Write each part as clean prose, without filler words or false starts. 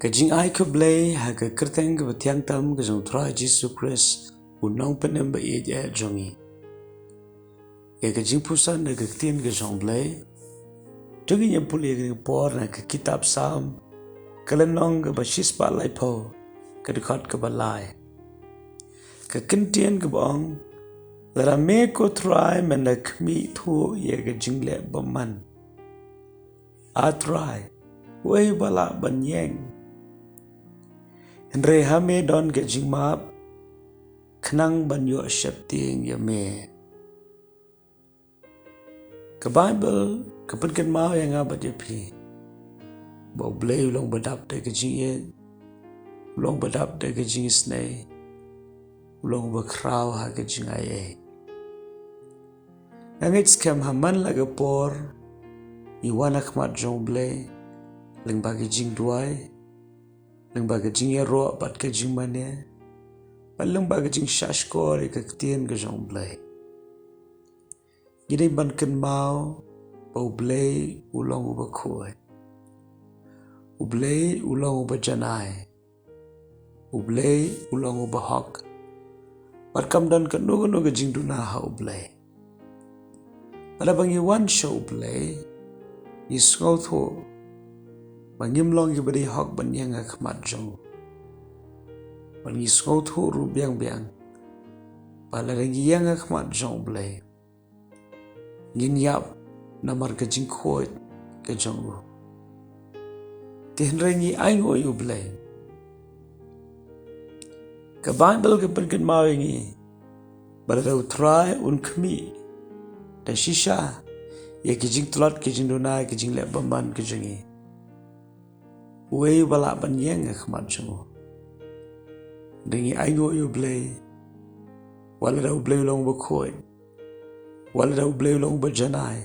Cái jing ai cứ blay hay cái cơ thể cái vật thiang tâm cái dòng thrai Jesus Christ unong penem ba iya jongi. Cái jingpuson cái tiên cái dòng blay. Jongi yang puli cái por na cái kitab Psalm. Cái lần nong cái basis ba lai po cái dekat cái balai. Cái kinh tiên cái bong là me ko try men la kmi thu ye cái jing le ba man. A try way bala ban yang. Andre hame don ke jingmap khnang ban yo shep ting ya me ke Bible ke pen mau yang apa dia pi bo blay long badap de ke jing ye long badap de ke jing snai long ba kraw ha ke jing ai nangit scam haman la ke por i wana khmat jong blay leng ba ke jing duai leng ba ke jing ye ro bat ke jing mane leng ba ke jing shashkor ke tien ke jong blay gidai ban ken mau bo blay ulong uba khoi ublay ulong uba janai ublay ulong uba hok bat kam dan kan no ke jing duna ha ublay pada bangi one show ublay i skau tho bangim long ke bari hok ban yang khmat jong bangi skau tho ru biang biang pala rangi yang khmat jong ublay ngin yap namar ke jing khoi ke jong u tin rangi ai ngoi ublay ke Bible ke pen mau ngi barau try un khmi da shisha ye ke jing tlot ke jing duna ke jing le bamban ke jingi wei bala ban yang khmat jong rangi ai ngoi ublay wala da ublay long ba khoi wala da ublay long ba janai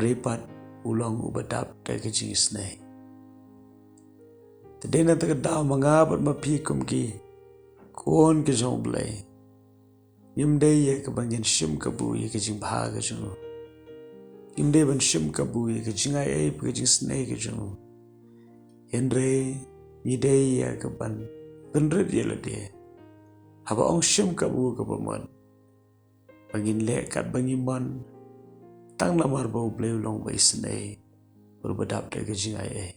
repat ulong ubadap dari kecing snai. Tadi nanti kedah mengabat mapi kumki kon ke jong blay. Yimde ye ke banyan shim kabu ye kecing bah ke jong. Yimde ban shim kabu ye kecing ai ke kecing snai ke jong. Henry yide ye ke ban benred ye lade. Haba ong shim kabu ke pemon. Bangin lekat bangin mon. Tang namar bau blay long ba isnai berbadap de ke jing ai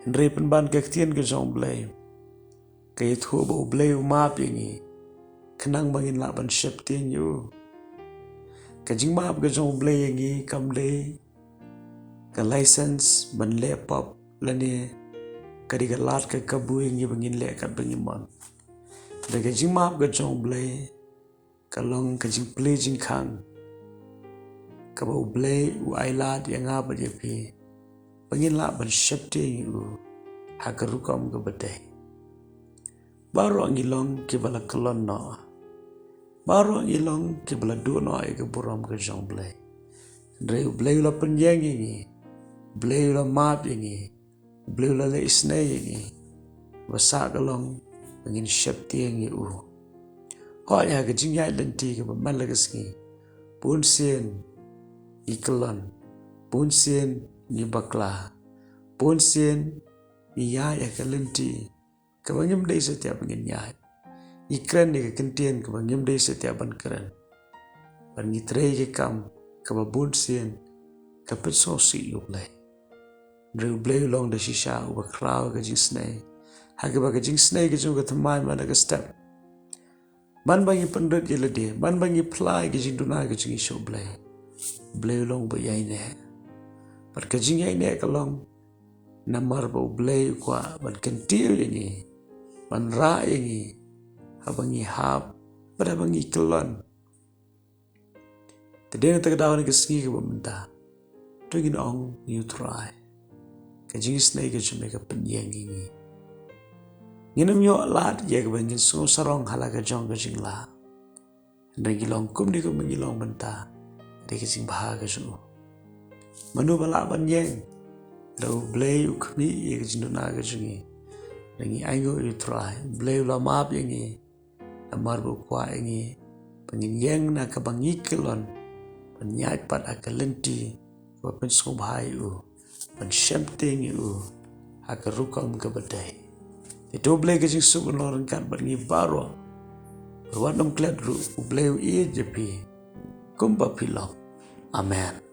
Henry penban ke tien ke jong blay ke thu bau blay ma pingi khnang bangin la ban shep tien yu ke jing ma ke jong blay ngi kam le ke license ban le pop lani ke di lat ke kabu ngi bangin le kat bangin mon de ke jing ma ke jong blay ke long ke jing play jing khang kabau blay u ailat yang apa dia pi pengin la ban shepti u hakarukam ke bedai baru angilong ke bala kelon no baru angilong ke bala du no ke buram ke jong blay dre u blay la penjang ini blay la map ini blay la le isnai ini basa kelong pengin shepti ini u ho ya ke jingai lenti ke man la keski pun sien ikelon pun sien ni bakla pun sien ni ya ke lenti ke bangim dei setiap ngin ya ikren ni ke kentien ke bangim dei setiap ban keren ban ni trei ke kam ke bun sien ke petso si ublay dre ublay long de shisha u bakraw ke jingsnai ha ke ba ke jingsnai ke jung ke thamai mana ke step ban bangi pendut ye lede ban bangi plai ke jinduna ke jingi show blay blay long ba yai ne par ka jing yai ne ka long namar ba blay kwa ban kentil ini ban ra ini habangi hap pada bangi kelon tedena tak dawan ke ski ke bamenta tugin ong you try ka jing snai ke chume ka penyang ini nginam yo lat ye ka bangin so sarong hala ka jong ka jing la ndagi long kum di ko mangi long benta de kecing bahagia semua. Manu balak banjeng, lau blay ukmi ye kecing dona kecingi. Lengi aingo you try, blay ula maap yengi, amar bukwa yengi, pengin yang na kabangi kelon, penyait pat akalenti, wapen sobhai u, pen shemting u, hakarukam ka badai. Ito blay ka jing subuloran kan bat ngi baro. Berwadam kledru ublay jepi. Kumpa pilop. Amen.